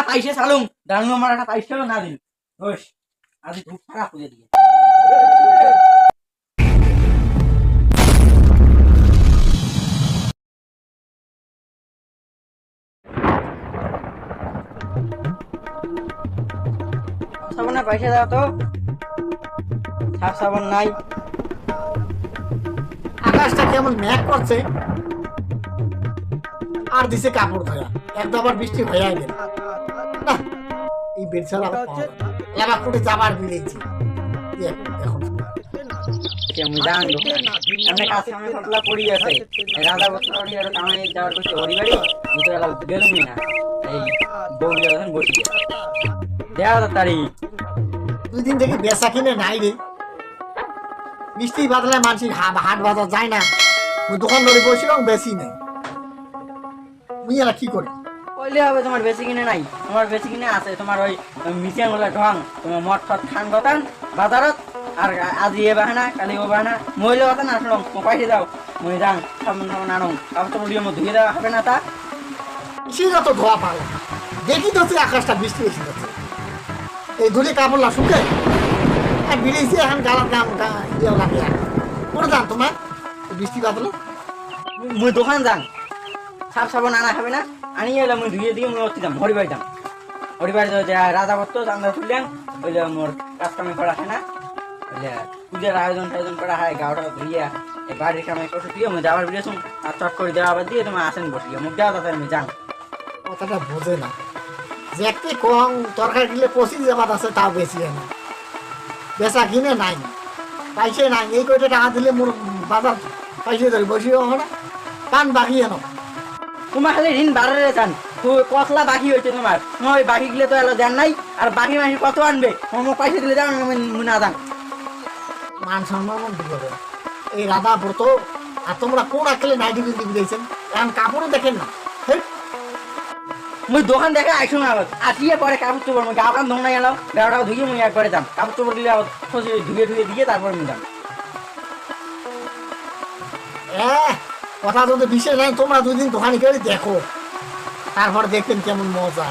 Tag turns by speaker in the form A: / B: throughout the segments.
A: पैसे चालू डालू मराठा पैसे ना दिल होश आधी धूप खराब हो जाती है साबुन पैसे दाও তো সাফ সাবুন নাই
B: আকাশটা কেমন মেঘ করছে আর দিছে কাপড় ধোয়া একদম আবার বৃষ্টি হয়ে গেল না এই বেলছালা লাগা করে যাবার বিলেছি এখন
A: আমি জানো আমরা কাছে আমি ফটলা পড়ি আছে রাজা বছরই আর কামাই যাওয়ার কিছু ওরি বাড়ি মুতো এলা গেলুমি না এই বউলি এখন বসি দেওয়া তাড়াতাড়ি
B: দুই দিন থেকে বেচা কিনে নাই রে বৃষ্টি বাদলে মানুষের হাট বাজার যায় না ওই দোকান ধরে বসিলাম বেশি নেই মুই এলা কি করি
A: কইলে হবে তোমার বেশি কিনে নাই তোমার বেশি কিনে আছে তোমার ওই মিশিয়ান গুলা ঢং তোমার মদ ফদ খান গতান বাজারত আর আজি এ বাহানা কালি ও বাহানা মহিলা কথা না শুনো পয়সা দাও মই যাং সামন সামন আনো কাপড় উড়িয়ে মধ্যে ধুয়ে দেওয়া হবে না তা
B: সেটা তো ধোয়া পালো দেখি তো আকাশটা বৃষ্টি বেশি যাচ্ছে এই ধুলি কাপড় লা শুকে আর বিড়েছি এখন গালার দাম ইয়ে লাগে কোন দাম তোমার বৃষ্টি বাদলে
A: মুই দোকান যাং সাপ সাবন আনা খাবে না আনিয়ে এলাম মুই ধুয়ে দিয়ে মুই অতি দাম হরিবাড়ি দাম হরিবাড়ি রাজা বত্ত চান্দা খুললেন ওই যে মোর কাজকামি করা হয় না ওই যে পূজার আয়োজন টায়োজন করা হয় গাওটা ধুইয়া এই বাড়ির কামাই কষে দিয়ে মুই যাবার বিরেছুন আর চট করে দেওয়া আবার দিয়ে তোমার আসেন বসিয়ে মুখ দেওয়া তাতে আমি যাং
B: কথাটা বোঝে না যে একটি কম তরকারি দিলে পঁচিশ জামাত আছে তাও বেশি না বেচা কিনে নাই পাইছে নাই এই কয়টা টাকা দিলে মোর বাজার পাইছে ধরে বসিও না পান বাকি এনো
A: তোমার খালি ঋণ বাড়ারে যান কতলা বাকি হয়েছে তোমার ওই বাকি গেলে তো এলো দেন নাই আর বাকি মাসে কত আনবে তোমার পয়সা দিলে যাও আমি না যান
B: মান সম্মান দিবে এই রাধা ব্রত আর তোমরা কোন আঁকলে নাইটি বিন্দি দিয়েছেন এখন কাপড়ও দেখেন না
A: মুই দোকান দেখে আইসো না আসিয়ে পরে কাপড় চোপড় গা কান ধোনা গেল গাওটাও ধুয়ে মুই একবারে যাম কাপড় চোপড় দিলে ধুয়ে ধুয়ে দিয়ে তারপরে আমি যাম
B: কথা যদি বিশেষ নাই তোমরা দুদিন দোকানে গেলে দেখো তারপর দেখবেন কেমন মজা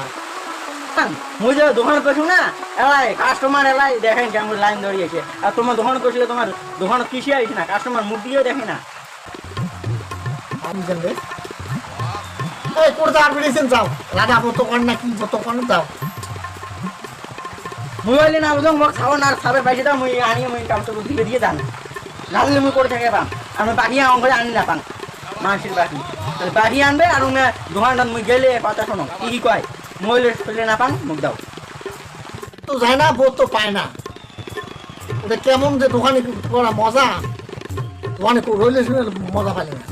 A: মুই যে দোকান করছি না এলাই কাস্টমার এলাই দেখেন কেমন লাইন ধরিয়েছে আর তোমার দোকান করছিলে তোমার দোকান কৃষি আইছে না কাস্টমার মুখ দিয়েও দেখে না
B: আমি জানবে এই করতে আর বেরিয়েছেন যাও রাধা ব্রত কর না কি যত কর যাও
A: মোবাইলে না বুঝলাম মোক খাবো না খাবার পাইছে দাও মুই আনিয়ে মুই কাপড় চোপড় দিলে দিয়ে যান লাগলে মুই করে থাকে পাম আমি বাকি অঙ্ক আনি না পান মানুষের বাকি বাকি আনবে আর দোকানটা মুই গেলে কথা শোনো কি কি কয় মোবাইলে ফেলে না পান মুখ দাও
B: তো যায় না বোধ তো পায় না ওটা কেমন যে দোকানে করা মজা দোকানে রইলে শুনে মজা পাইলে না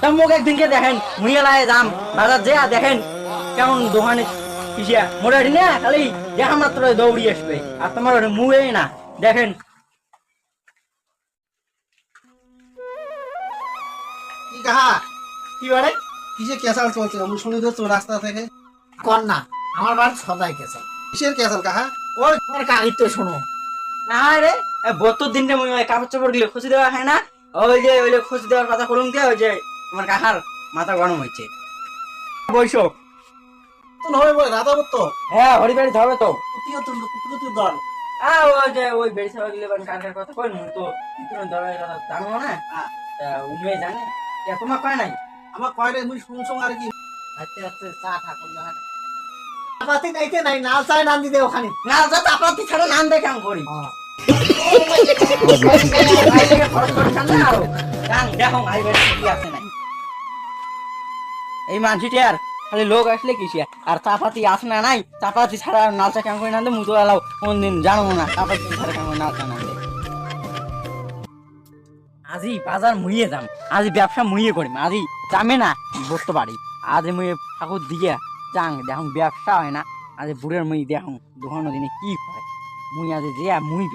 A: তা মুখ একদিনকে দেখেন মুই এলায় যাম বাজার যে দেখেন কেমন দোকানে কিসিয়া মোটামুটি না খালি দেখা মাত্র দৌড়ি আসবে আর তোমার মুয়ে না দেখেন
B: কি কাহা কি বারে
C: কিসের ক্যাসাল চলছে আমি শুনে যাচ্ছি রাস্তা থেকে
B: কর না আমার বাড়ি সদাই গেছে
C: কিসের ক্যাসাল কাহা
B: ওই তোমার কাহিতে শোনো
A: না রে 72 দিনটা মুই কাপড় চোপড় গুলো খুশি দেওয়া হয় না ওই যে খুশি দেওয়ার কথা করুন কে ওই যে তোমার কাকার মাথা গরম হয়েছে বৈশো
C: তো নয় বলে রাধা তো
A: হ্যাঁ হরিবাড়ি ধরবে তো
C: কুটির দল
A: ওই যে ওই বেড়ি সবাই গেলে কাকার কথা কই মুই তো ধরার কথা জানো না তা উমে জানে তোমার কয় নাই
C: আমার কয়রে মুই শুনছো আর কি
A: আচ্ছা আচ্ছা চা ঠাকুর জাহান
B: আপাতি নাইতে নাই নাল চাই নাম দিতে ওখানে
A: না যা আপনার ছাড়া নাম দেখে আমি করি এই মানসিটি আর খালি লোক আসলে কিসি আর চাপাতি আসে না নাই চাপাতি ছাড়া নালচা কেমন করে নালে মুতো এলাও কোনদিন জানো না চাপাতি ছাড়া কেমন নালচা নালে আজি বাজার মুইয়ে যাম আজি ব্যবসা মুইয়ে করিম আজি জামে না বসতে পারি আজি মুই ঠাকুর দিয়ে যাং দেখুন ব্যবসা হয় না আজি বুড়ের মুই দেখুন দোকানো দিনে কি হয় মুই আজি যে মুই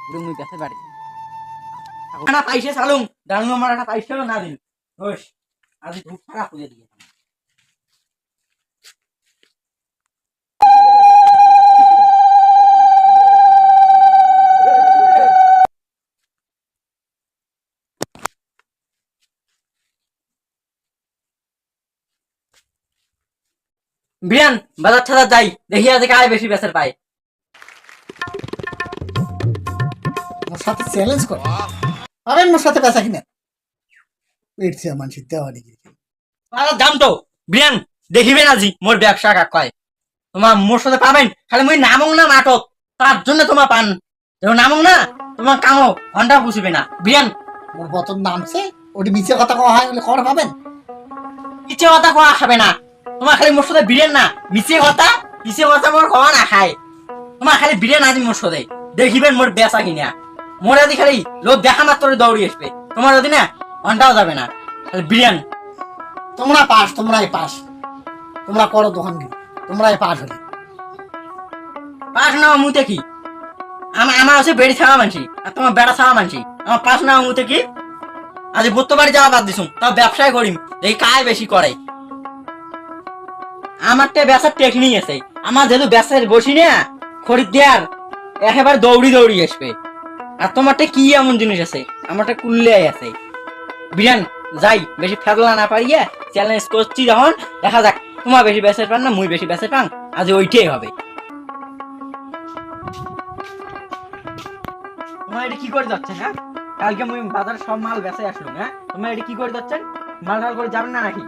A: বুড়ে মুই বেঁচে পারি না পাইছে চালুম ডালু আমার একটা পাইছে না দিন হোস আজি ধূপ ছাড়া খুঁজে দিয়ে বিরান বাজার ছাড়া যাই, দেখি আজ কায় বেশি বেচার পায়।
B: মোর সাথে চ্যালেঞ্জ করে পাবেন মোর সাথে বেচা কিনা পেটছে মানুষের দেওয়া দিকে
A: দাম তো বিরান দেখিবেন আজি মোর ব্যবসা কাক কয়। তোমার মোর সাথে পাবেন, খালি মুই নামং না নাটক, তার জন্য তোমার পান। যখন নামং না তোমার কামো ঘন্টা বুঝিবে না। বিরান
B: মোর বতন নামছে ওটি মিছে কথা কওয়া হয় বলে খবর পাবেন।
A: মিছে কথা কোয়া খাবে না, তোমার খালি মোর সাথে বিরেন না মিছে কথা মোর খাওয়া না খায়। তোমার খালি বিরেন আজি মোর সাথে দেখিবেন মোর বেচা কিনা। মোর আদি খালি লোক দেখা মাত্র দৌড়ি আসবে, তোমার যদি না ঘন্টাও যাবে না, খালি বিরিয়ান।
B: তোমরা পাস, তোমরাই পাস, তোমরা করো দোকান কি তোমরাই পাস হলে
A: পাশ না মুতে কি আমার হচ্ছে বেড়ি ছাড়া মানছি আর তোমার বেড়া ছাড়া মানছি, আমার পাশ না মুতে কি আজ বুত্ত বাড়ি যাওয়া বাদ দিছুম, তাও ব্যবসায় করিম দেখি কায় বেশি করে। আমারটা ব্যবসার টেকনিক আছে, আমার যেহেতু ব্যবসায় বসি না খরিদ্দার একেবারে দৌড়ি আসবে। আর তোমারটা কি এমন জিনিস আছে, আমারটা কুল্লে আছে। বিরান যাই, বেশি ফেদলা না পারিয়া চ্যালেঞ্জ করছি যখন, দেখা যাক তোমার বেশি বেচে পান না মুই বেশি বেচে পান, আজ ওইটাই হবে। তোমার এটা কি করে যাচ্ছেন? হ্যাঁ, কালকে মুই বাজারে সব মাল বেচে আসলাম। হ্যাঁ, তোমার এটা কি করে যাচ্ছেন? মাল ঢাল করে যাবেন না নাকি?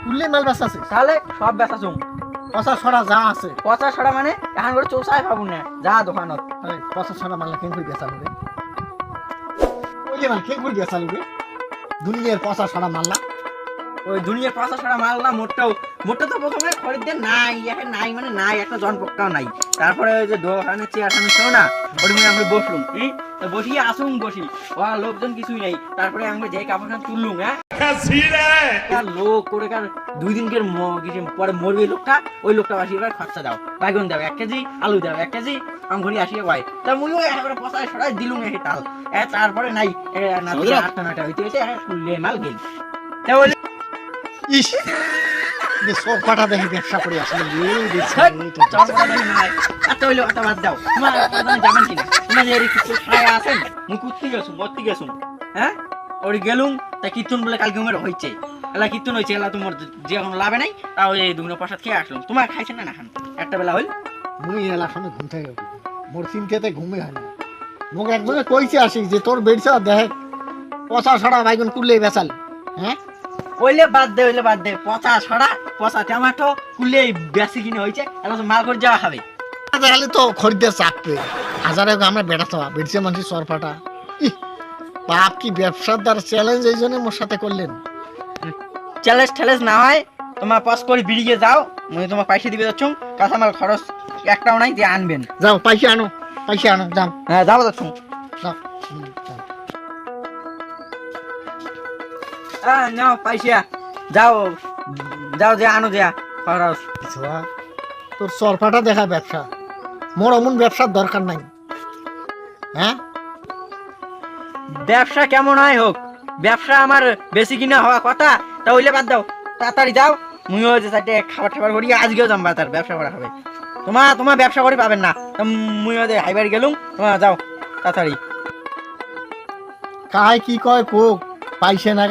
B: কুললে মাল বেচা আছে
A: তাহলে সব বেচাছুম।
B: পচা ছড়া যা আছে
A: পচা সরা মানে এখন করে চৌসাই পাবো না, যা দোকানত।
B: পচা ছড়া মাল কেন করে বেচা হবে ওই মাল কেন করে বেচা হবে দুনিয়ার পচা ছড়া মাল্লা
A: ওই দুনিয়ার পচা সরা মাল না। মোটটা তো প্রথমে খরিদ্দার নাই, এখন নাই মানে নাই, একটা জন পক্কাও নাই। তারপরে ওই যে দোকানে চেয়ার সামনে ছিল না, ওটি মুই আমরা বসলুম, তো বসিয়ে আসুন বসি, ও লোকজন কিছুই নাই। তারপরে আমরা যে কাপড় তুললুম, হ্যাঁ লোক করে কার 2 দিনকের পরে মরবে লোকটা, ওই লোকটা আসি এবার খরচা দাও, বাইগন দাও 1 কেজি, আলু দাও 1 কেজি, ঘড়ি আসিয়া কয়। তা মুই ওই একেবারে পচায় সরাই দিলুম একে তাল। তারপরে নাই 8টা 9টা হইতে হইতে ফুললে মাল গেল। তা বলে
B: ইস সব কাটা দেখি ব্যবসা করে আসলে
A: যাবেন কিনা তোমার আছেন মুই কুত্তি গেছুম বত্তি গেছুম। হ্যাঁ ওই গেলুম তা কীর্তন বলে কালকে উমের হয়েছে, এলা কীর্তন হয়েছে, এলা তোমার যে কোনো লাভে নাই। তাও এই দুগুলো প্রসাদ খেয়ে আসলাম। তোমার খাইছেন না খান? একটা বেলা হইল
B: মুই এলা শুনে ঘুম থেকে মোর চিনতে ঘুমে হয় না। মোক একজনে কইছে আসি যে তোর বেড়ছে দেখ পচা ছড়া বাইগুন কুললে বেচাল। হ্যাঁ
A: হইলে বাদ দে পচা ছড়া পচা টমাটো কুলে বেশি কিনে হয়েছে, এলা তো মাল করে যাওয়া খাবে।
B: দেখালে তো খরিদ্দার চাপবে হাজারে আমরা বেড়াতে বেড়ছে মানুষের সরফাটা। বাপ কি ব্যবসার দ্বারা চ্যালেঞ্জ এই জন্য মোর সাথে করলেন।
A: চ্যালেঞ্জ না হয় তোমার পাস করে বেরিয়ে যাও, মুই তোমার পয়সা দিবে যাচ্ছ, কাঁচামাল খরচ একটাও নাই, দিয়ে আনবেন।
B: যাও পয়সা আনো যাও।
A: হ্যাঁ যাবো যাচ্ছ,
B: যাও
A: নাও পয়সা, যাও যে আনো যা খরচ।
B: তোর সরফাটা দেখা ব্যবসা, মোর অমন ব্যবসার দরকার নাই। হ্যাঁ
A: ব্যবসা কেমন হয় হোক, ব্যবসা আমার বেশি কিনা হওয়া কথা, তা হইলে বাদ দাও, তাড়াতাড়ি যাও। মুইও যে চারটে খাবার করি, আজকেও যাম বাজার ব্যবসা করা হবে। তোমার ব্যবসা করে পাবেন না, মুইও যে হাইবার গেলুম, তোমার যাও তাড়াতাড়ি।
B: কায় কি কয় কোক পাইছে না।